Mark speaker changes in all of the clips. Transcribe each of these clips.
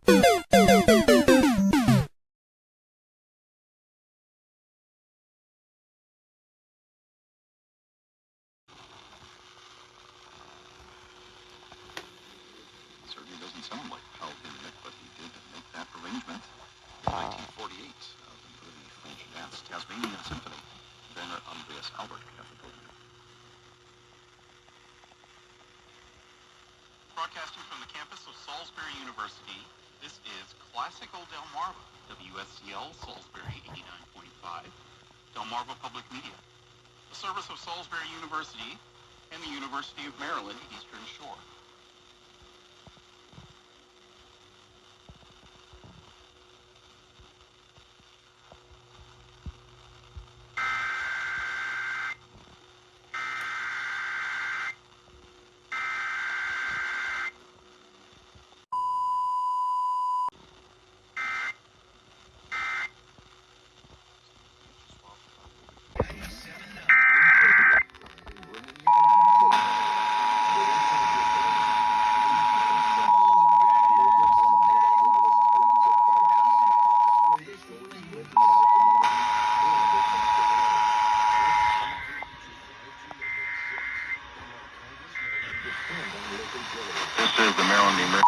Speaker 1: Certainly doesn't sound like Paul EMNET, but he did make that arrangement in 1948 of an early French dance, Tasmanian Symphony, Werner Andreas Albert Cafeteria. Broadcasting from the campus of Salisbury University, this is Classical Delmarva, WSCL Salisbury 89.5, Delmarva Public Media, the service of Salisbury University and the University of Maryland Eastern Shore. This is the Maryland Emergency.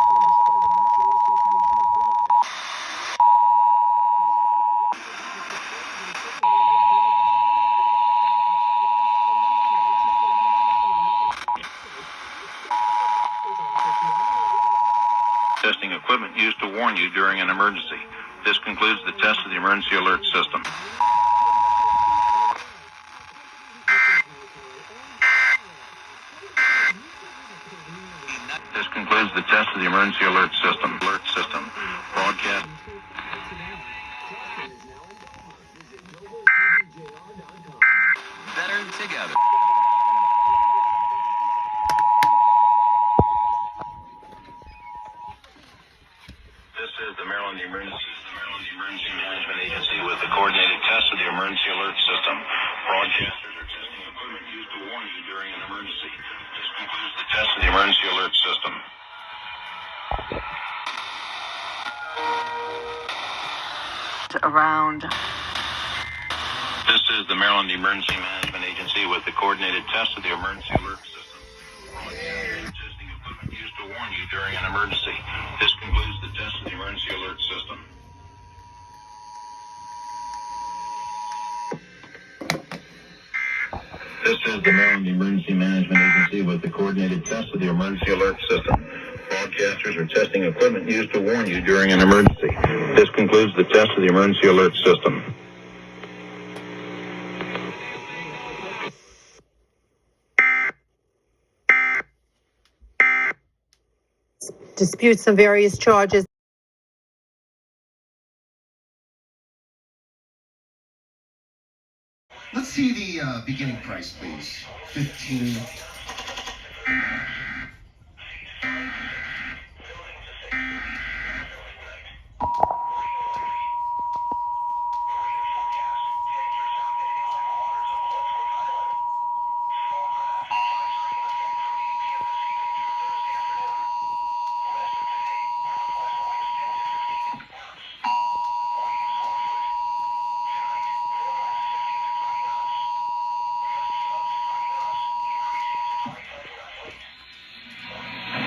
Speaker 1: Testing equipment used to warn you during an emergency. This concludes the test of the emergency alert system. This concludes the test of the emergency alert system. Broadcast.
Speaker 2: Better together.
Speaker 1: This is the Maryland Emergency Management Agency with the coordinated test of the emergency alert system. Broadcasters are testing equipment used to warn you during an emergency. This concludes the test of the emergency alert system.
Speaker 3: Around.
Speaker 1: This is the Maryland Emergency Management Agency with the coordinated test of the emergency alert system. Broadcasters are testing equipment used to warn you during an emergency. This concludes the test of the emergency alert system. This is the Maryland Emergency Management Agency with the coordinated test of the emergency alert system. Broadcasters are testing equipment used to warn you during an emergency. This concludes the test of the emergency alert system.
Speaker 3: Disputes on various charges.
Speaker 4: Let's see the beginning price, please. 15.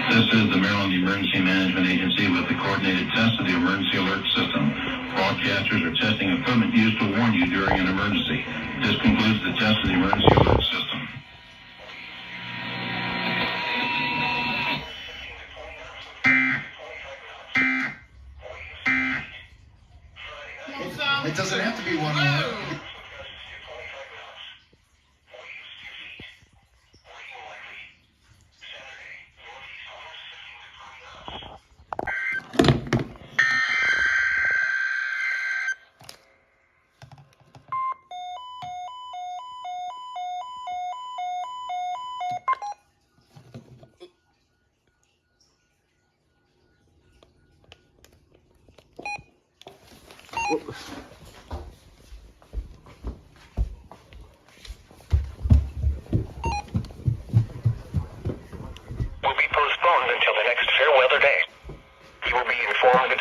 Speaker 1: This is the Maryland Emergency Management Agency with the coordinated test of the emergency alert system. Broadcasters are testing equipment used to warn you during an emergency. This concludes the test of the emergency alert system.
Speaker 4: It doesn't have to be one more.
Speaker 5: Will be postponed until the next fair weather day. You will be informed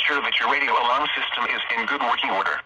Speaker 2: ensure that your radio alarm system is in good working order.